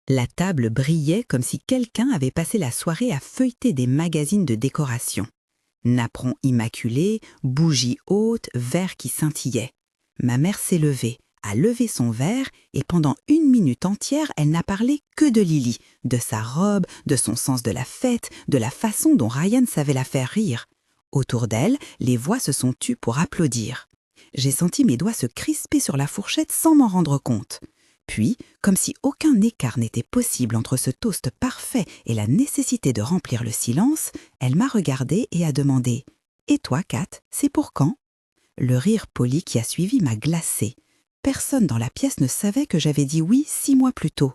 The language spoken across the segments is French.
La table brillait comme si quelqu'un avait passé la soirée à feuilleter des magazines de décoration. Napperons immaculés, bougies hautes, verres qui scintillaient. Ma mère s'est levée, a levé son verre et pendant 1 minute entière, elle n'a parlé que de Lily, de sa robe, de son sens de la fête, de la façon dont Ryan savait la faire rire. Autour d'elle, les voix se sont tues pour applaudir. J'ai senti mes doigts se crisper sur la fourchette sans m'en rendre compte. Puis, comme si aucun écart n'était possible entre ce toast parfait et la nécessité de remplir le silence, elle m'a regardée et a demandé « Et toi, Kat, c'est pour quand ?» Le rire poli qui a suivi m'a glacée. Personne dans la pièce ne savait que j'avais dit oui 6 mois plus tôt.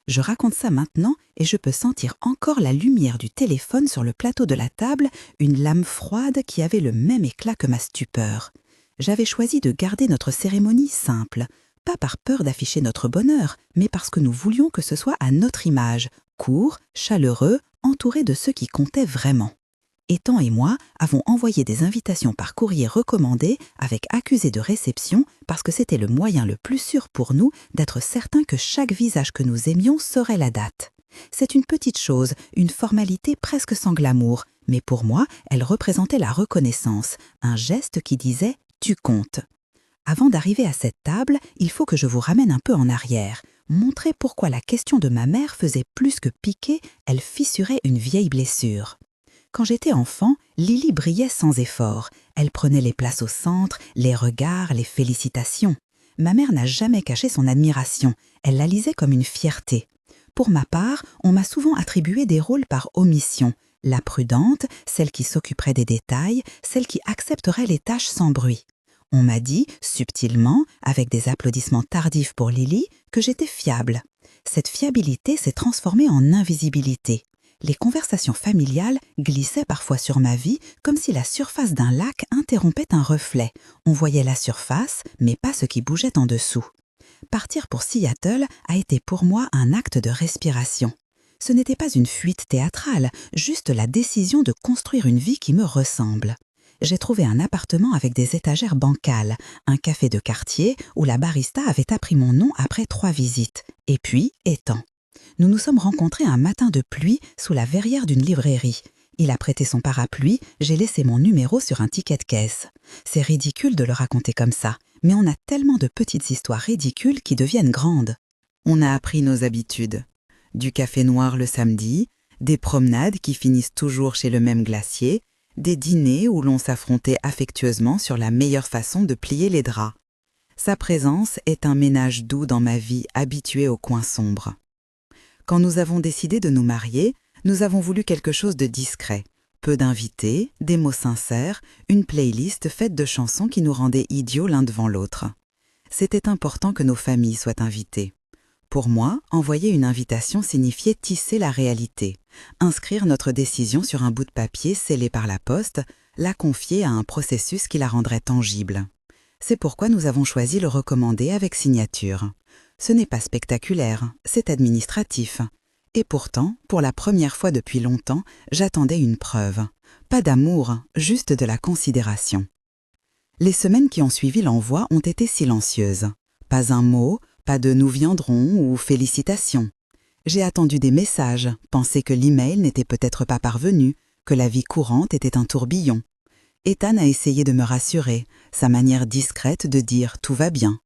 Je raconte ça maintenant et je peux sentir encore la lumière du téléphone sur le plateau de la table, une lame froide qui avait le même éclat que ma stupeur. J'avais choisi de garder notre cérémonie simple, pas par peur d'afficher notre bonheur, mais parce que nous voulions que ce soit à notre image, court, chaleureux, entouré de ceux qui comptaient vraiment. Ethan et moi avons envoyé des invitations par courrier recommandé avec accusé de réception parce que c'était le moyen le plus sûr pour nous d'être certains que chaque visage que nous aimions saurait la date. C'est une petite chose, une formalité presque sans glamour, mais pour moi, elle représentait la reconnaissance, un geste qui disait « tu comptes ». Avant d'arriver à cette table, il faut que je vous ramène un peu en arrière, montrer pourquoi la question de ma mère faisait plus que piquer, elle fissurait une vieille blessure. Quand j'étais enfant, Lily brillait sans effort. Elle prenait les places au centre, les regards, les félicitations. Ma mère n'a jamais caché son admiration. Elle la lisait comme une fierté. Pour ma part, on m'a souvent attribué des rôles par omission. La prudente, celle qui s'occuperait des détails, celle qui accepterait les tâches sans bruit. On m'a dit, subtilement, avec des applaudissements tardifs pour Lily, que j'étais fiable. Cette fiabilité s'est transformée en invisibilité. Les conversations familiales glissaient parfois sur ma vie comme si la surface d'un lac interrompait un reflet. On voyait la surface, mais pas ce qui bougeait en dessous. Partir pour Seattle a été pour moi un acte de respiration. Ce n'était pas une fuite théâtrale, juste la décision de construire une vie qui me ressemble. J'ai trouvé un appartement avec des étagères bancales, un café de quartier où la barista avait appris mon nom après 3 visites, et puis Ethan. Nous nous sommes rencontrés un matin de pluie sous la verrière d'une librairie. Il a prêté son parapluie, j'ai laissé mon numéro sur un ticket de caisse. C'est ridicule de le raconter comme ça, mais on a tellement de petites histoires ridicules qui deviennent grandes. On a appris nos habitudes. Du café noir le samedi, des promenades qui finissent toujours chez le même glacier, des dîners où l'on s'affrontait affectueusement sur la meilleure façon de plier les draps. Sa présence est un ménage doux dans ma vie habituée aux coins sombres. Quand nous avons décidé de nous marier, nous avons voulu quelque chose de discret. Peu d'invités, des mots sincères, une playlist faite de chansons qui nous rendaient idiots l'un devant l'autre. C'était important que nos familles soient invitées. Pour moi, envoyer une invitation signifiait tisser la réalité, inscrire notre décision sur un bout de papier scellé par la poste, la confier à un processus qui la rendrait tangible. C'est pourquoi nous avons choisi le recommandé avec signature. Ce n'est pas spectaculaire, c'est administratif. Et pourtant, pour la première fois depuis longtemps, j'attendais une preuve. Pas d'amour, juste de la considération. Les semaines qui ont suivi l'envoi ont été silencieuses. Pas un mot, pas de « nous viendrons » ou « félicitations ». J'ai attendu des messages, pensé que l'email n'était peut-être pas parvenu, que la vie courante était un tourbillon. Ethan a essayé de me rassurer, sa manière discrète de dire « tout va bien ».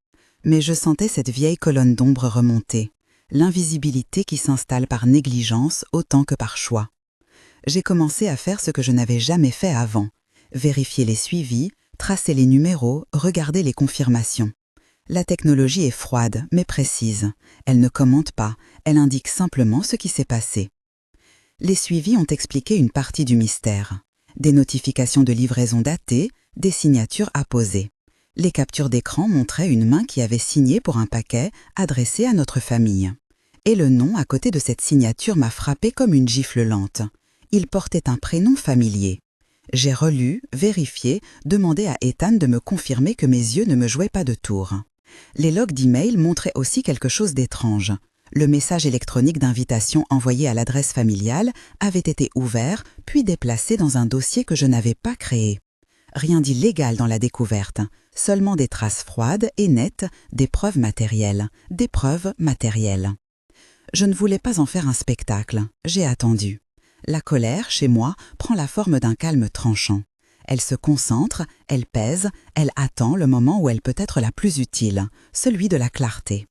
Mais je sentais cette vieille colonne d'ombre remonter, l'invisibilité qui s'installe par négligence autant que par choix. J'ai commencé à faire ce que je n'avais jamais fait avant, vérifier les suivis, tracer les numéros, regarder les confirmations. La technologie est froide, mais précise. Elle ne commente pas, elle indique simplement ce qui s'est passé. Les suivis ont expliqué une partie du mystère. Des notifications de livraison datées, des signatures apposées. Les captures d'écran montraient une main qui avait signé pour un paquet adressé à notre famille. Et le nom à côté de cette signature m'a frappé comme une gifle lente. Il portait un prénom familier. J'ai relu, vérifié, demandé à Ethan de me confirmer que mes yeux ne me jouaient pas de tour. Les logs d'email montraient aussi quelque chose d'étrange. Le message électronique d'invitation envoyé à l'adresse familiale avait été ouvert puis déplacé dans un dossier que je n'avais pas créé. Rien d'illégal dans la découverte, seulement des traces froides et nettes, des preuves matérielles. Je ne voulais pas en faire un spectacle, j'ai attendu. La colère, chez moi, prend la forme d'un calme tranchant. Elle se concentre, elle pèse, elle attend le moment où elle peut être la plus utile, celui de la clarté.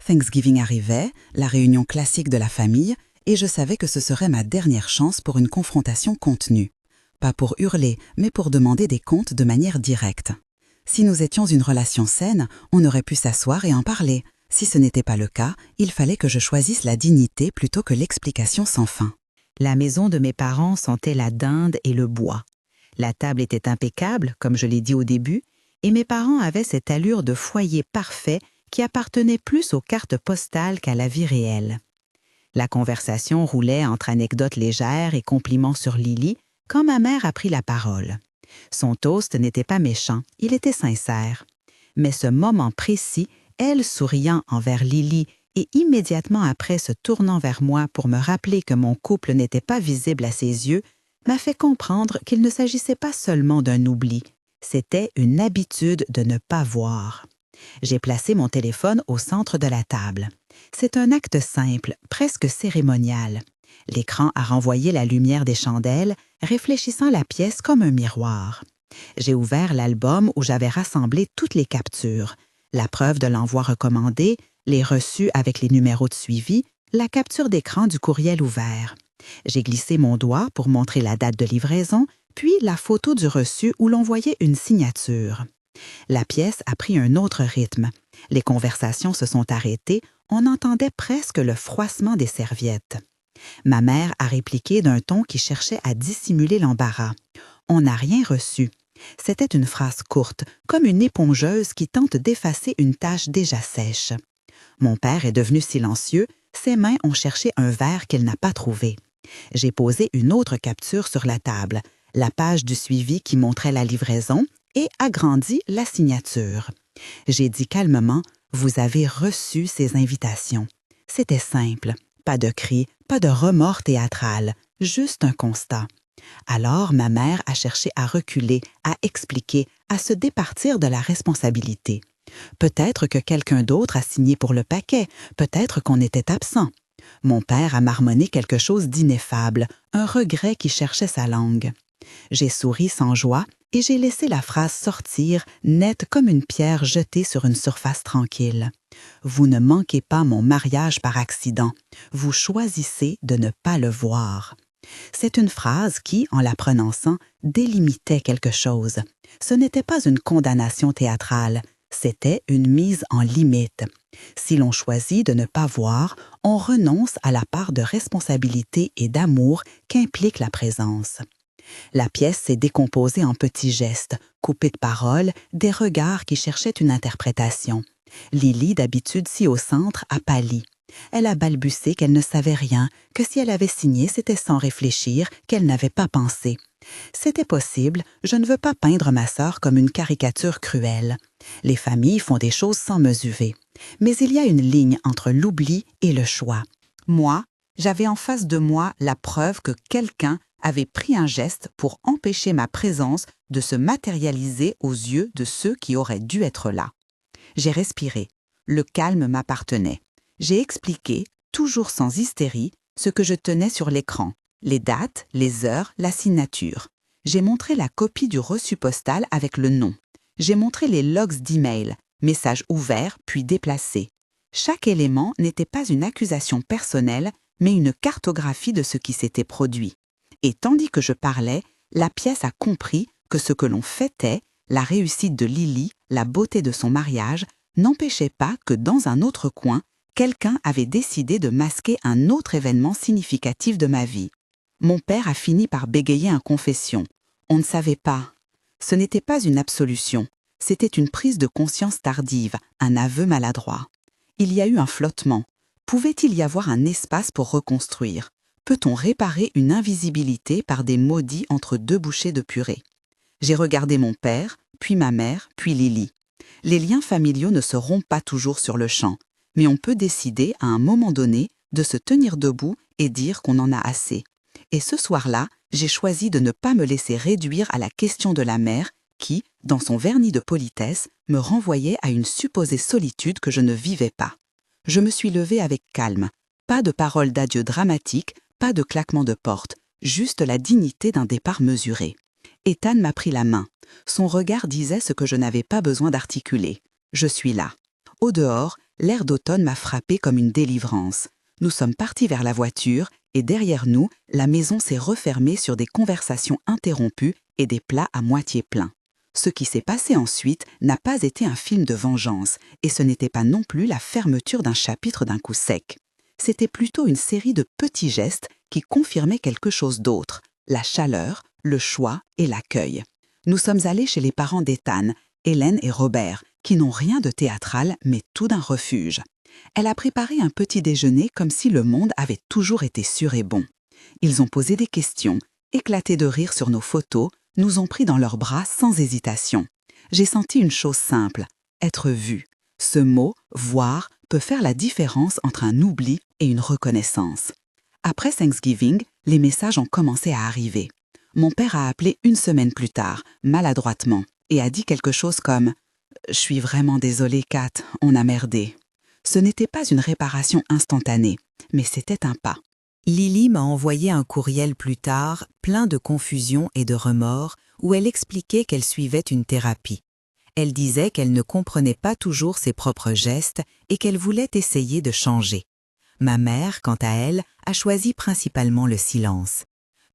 Thanksgiving arrivait, la réunion classique de la famille, et je savais que ce serait ma dernière chance pour une confrontation contenue. Pas pour hurler, mais pour demander des comptes de manière directe. Si nous étions une relation saine, on aurait pu s'asseoir et en parler. Si ce n'était pas le cas, il fallait que je choisisse la dignité plutôt que l'explication sans fin. La maison de mes parents sentait la dinde et le bois. La table était impeccable, comme je l'ai dit au début, et mes parents avaient cette allure de foyer parfait qui appartenait plus aux cartes postales qu'à la vie réelle. La conversation roulait entre anecdotes légères et compliments sur Lily quand ma mère a pris la parole. Son toast n'était pas méchant, il était sincère. Mais ce moment précis, elle souriant envers Lily et immédiatement après se tournant vers moi pour me rappeler que mon couple n'était pas visible à ses yeux, m'a fait comprendre qu'il ne s'agissait pas seulement d'un oubli, c'était une habitude de ne pas voir. J'ai placé mon téléphone au centre de la table. C'est un acte simple, presque cérémonial. L'écran a renvoyé la lumière des chandelles, réfléchissant la pièce comme un miroir. J'ai ouvert l'album où j'avais rassemblé toutes les captures, la preuve de l'envoi recommandé, les reçus avec les numéros de suivi, la capture d'écran du courriel ouvert. J'ai glissé mon doigt pour montrer la date de livraison, puis la photo du reçu où l'on voyait une signature. La pièce a pris un autre rythme. Les conversations se sont arrêtées, on entendait presque le froissement des serviettes. Ma mère a répliqué d'un ton qui cherchait à dissimuler l'embarras. « On n'a rien reçu ». C'était une phrase courte, comme une épongeuse qui tente d'effacer une tache déjà sèche. Mon père est devenu silencieux, ses mains ont cherché un verre qu'il n'a pas trouvé. J'ai posé une autre capture sur la table, la page du suivi qui montrait la livraison, et agrandi la signature. J'ai dit calmement « Vous avez reçu ces invitations ». C'était simple, pas de cris, pas de remords théâtral, juste un constat. Alors ma mère a cherché à reculer, à expliquer, à se départir de la responsabilité. Peut-être que quelqu'un d'autre a signé pour le paquet, peut-être qu'on était absent. Mon père a marmonné quelque chose d'ineffable, un regret qui cherchait sa langue. J'ai souri sans joie et j'ai laissé la phrase sortir, nette comme une pierre jetée sur une surface tranquille. Vous ne manquez pas mon mariage par accident. Vous choisissez de ne pas le voir. C'est une phrase qui, en la prononçant, délimitait quelque chose. Ce n'était pas une condamnation théâtrale, c'était une mise en limite. Si l'on choisit de ne pas voir, on renonce à la part de responsabilité et d'amour qu'implique la présence. La pièce s'est décomposée en petits gestes, coupés de paroles, des regards qui cherchaient une interprétation. Lily, d'habitude si au centre, a pâli. Elle a balbutié qu'elle ne savait rien, que si elle avait signé, c'était sans réfléchir, qu'elle n'avait pas pensé. C'était possible, je ne veux pas peindre ma sœur comme une caricature cruelle. Les familles font des choses sans mesurer. Mais il y a une ligne entre l'oubli et le choix. Moi, j'avais en face de moi la preuve que quelqu'un avait pris un geste pour empêcher ma présence de se matérialiser aux yeux de ceux qui auraient dû être là. J'ai respiré. Le calme m'appartenait. J'ai expliqué, toujours sans hystérie, ce que je tenais sur l'écran, les dates, les heures, la signature. J'ai montré la copie du reçu postal avec le nom. J'ai montré les logs d'email, messages ouverts puis déplacés. Chaque élément n'était pas une accusation personnelle, mais une cartographie de ce qui s'était produit. Et tandis que je parlais, la pièce a compris que ce que l'on fêtait, la réussite de Lily, la beauté de son mariage, n'empêchait pas que dans un autre coin, quelqu'un avait décidé de masquer un autre événement significatif de ma vie. Mon père a fini par bégayer en confession. On ne savait pas. Ce n'était pas une absolution, c'était une prise de conscience tardive, un aveu maladroit. Il y a eu un flottement. Pouvait-il y avoir un espace pour reconstruire? Peut-on réparer une invisibilité par des mots dits entre deux bouchées de purée? J'ai regardé mon père, puis ma mère, puis Lily. Les liens familiaux ne se rompent pas toujours sur le champ, mais on peut décider à un moment donné de se tenir debout et dire qu'on en a assez. Et ce soir-là, j'ai choisi de ne pas me laisser réduire à la question de la mère qui, dans son vernis de politesse, me renvoyait à une supposée solitude que je ne vivais pas. Je me suis levée avec calme, Pas de paroles d'adieu dramatiques, pas de claquement de porte, juste la dignité d'un départ mesuré. Ethan m'a pris la main. Son regard disait ce que je n'avais pas besoin d'articuler. Je suis là. Au dehors, l'air d'automne m'a frappé comme une délivrance. Nous sommes partis vers la voiture et derrière nous, la maison s'est refermée sur des conversations interrompues et des plats à moitié pleins. Ce qui s'est passé ensuite n'a pas été un film de vengeance et ce n'était pas non plus la fermeture d'un chapitre d'un coup sec. C'était plutôt une série de petits gestes qui confirmaient quelque chose d'autre, la chaleur, le choix et l'accueil. Nous sommes allés chez les parents d'Ethan, Hélène et Robert, qui n'ont rien de théâtral mais tout d'un refuge. Elle a préparé un petit déjeuner comme si le monde avait toujours été sûr et bon. Ils ont posé des questions, éclaté de rire sur nos photos, nous ont pris dans leurs bras sans hésitation. J'ai senti une chose simple, être vu. Ce mot, voir, peut faire la différence entre un oubli et une reconnaissance. Après Thanksgiving, les messages ont commencé à arriver. Mon père a appelé une semaine plus tard, maladroitement, et a dit quelque chose comme « Je suis vraiment désolée, Kat, on a merdé ». Ce n'était pas une réparation instantanée, mais c'était un pas. Lily m'a envoyé un courriel plus tard, plein de confusion et de remords, où elle expliquait qu'elle suivait une thérapie. Elle disait qu'elle ne comprenait pas toujours ses propres gestes et qu'elle voulait essayer de changer. Ma mère, quant à elle, a choisi principalement le silence.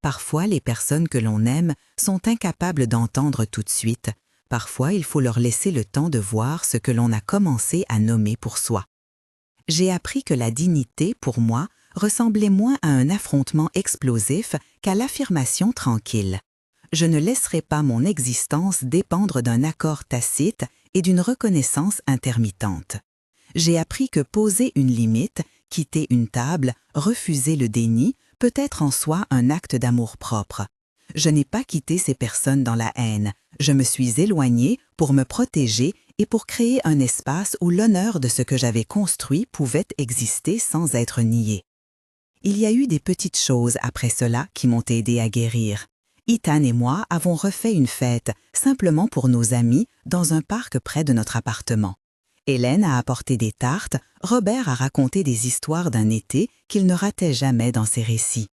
Parfois, les personnes que l'on aime sont incapables d'entendre tout de suite. Parfois, il faut leur laisser le temps de voir ce que l'on a commencé à nommer pour soi. J'ai appris que la dignité, pour moi, ressemblait moins à un affrontement explosif qu'à l'affirmation tranquille. Je ne laisserai pas mon existence dépendre d'un accord tacite et d'une reconnaissance intermittente. J'ai appris que poser une limite, quitter une table, refuser le déni, peut être en soi un acte d'amour-propre. Je n'ai pas quitté ces personnes dans la haine. Je me suis éloignée pour me protéger et pour créer un espace où l'honneur de ce que j'avais construit pouvait exister sans être nié. Il y a eu des petites choses après cela qui m'ont aidé à guérir. Ethan et moi avons refait une fête, simplement pour nos amis, dans un parc près de notre appartement. Hélène a apporté des tartes, Robert a raconté des histoires d'un été qu'il ne ratait jamais dans ses récits.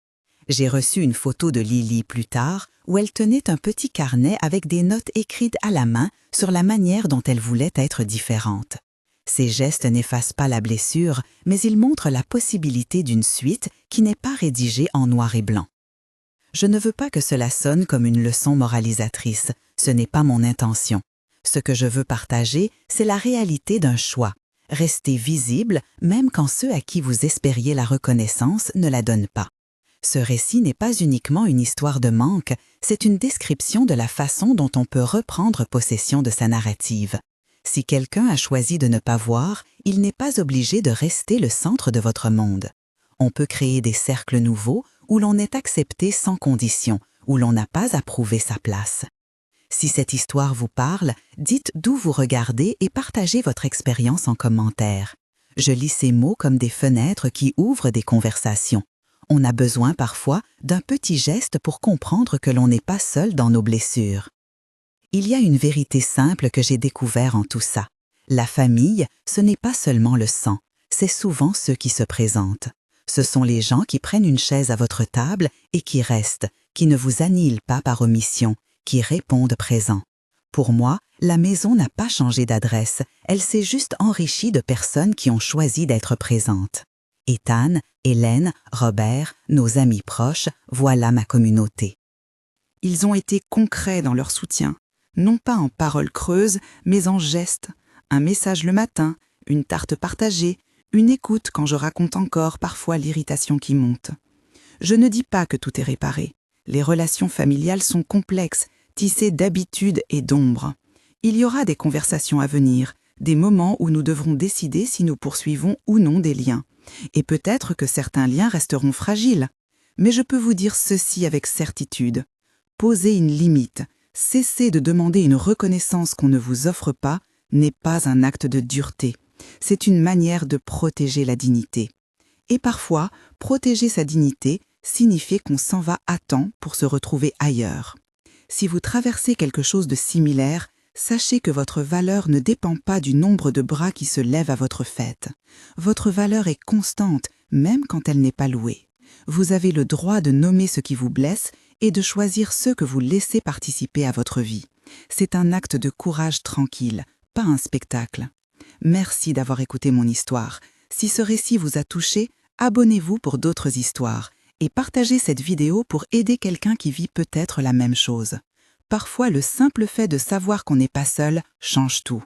J'ai reçu une photo de Lily plus tard où elle tenait un petit carnet avec des notes écrites à la main sur la manière dont elle voulait être différente. Ces gestes n'effacent pas la blessure, mais ils montrent la possibilité d'une suite qui n'est pas rédigée en noir et blanc. Je ne veux pas que cela sonne comme une leçon moralisatrice, ce n'est pas mon intention. Ce que je veux partager, c'est la réalité d'un choix. Rester visible, même quand ceux à qui vous espériez la reconnaissance ne la donnent pas. Ce récit n'est pas uniquement une histoire de manque, c'est une description de la façon dont on peut reprendre possession de sa narrative. Si quelqu'un a choisi de ne pas voir, il n'est pas obligé de rester le centre de votre monde. On peut créer des cercles nouveaux où l'on est accepté sans condition, où l'on n'a pas à prouver sa place. Si cette histoire vous parle, dites d'où vous regardez et partagez votre expérience en commentaire. Je lis ces mots comme des fenêtres qui ouvrent des conversations. On a besoin parfois d'un petit geste pour comprendre que l'on n'est pas seul dans nos blessures. Il y a une vérité simple que j'ai découvert en tout ça. La famille, ce n'est pas seulement le sang, c'est souvent ceux qui se présentent. Ce sont les gens qui prennent une chaise à votre table et qui restent, qui ne vous annihilent pas par omission, qui répondent présents. Pour moi, la maison n'a pas changé d'adresse, elle s'est juste enrichie de personnes qui ont choisi d'être présentes. Ethan, Hélène, Robert, nos amis proches, voilà ma communauté. Ils ont été concrets dans leur soutien, non pas en paroles creuses, mais en gestes. Un message le matin, une tarte partagée, une écoute quand je raconte encore parfois l'irritation qui monte. Je ne dis pas que tout est réparé. Les relations familiales sont complexes, tissées d'habitudes et d'ombres. Il y aura des conversations à venir, des moments où nous devrons décider si nous poursuivons ou non des liens. Et peut-être que certains liens resteront fragiles. Mais je peux vous dire ceci avec certitude. Posez une limite, cessez de demander une reconnaissance qu'on ne vous offre pas, n'est pas un acte de dureté. C'est une manière de protéger la dignité. Et parfois, protéger sa dignité signifie qu'on s'en va à temps pour se retrouver ailleurs. Si vous traversez quelque chose de similaire, sachez que votre valeur ne dépend pas du nombre de bras qui se lèvent à votre fête. Votre valeur est constante, même quand elle n'est pas louée. Vous avez le droit de nommer ce qui vous blesse et de choisir ceux que vous laissez participer à votre vie. C'est un acte de courage tranquille, pas un spectacle. Merci d'avoir écouté mon histoire. Si ce récit vous a touché, abonnez-vous pour d'autres histoires et partagez cette vidéo pour aider quelqu'un qui vit peut-être la même chose. Parfois, le simple fait de savoir qu'on n'est pas seul change tout.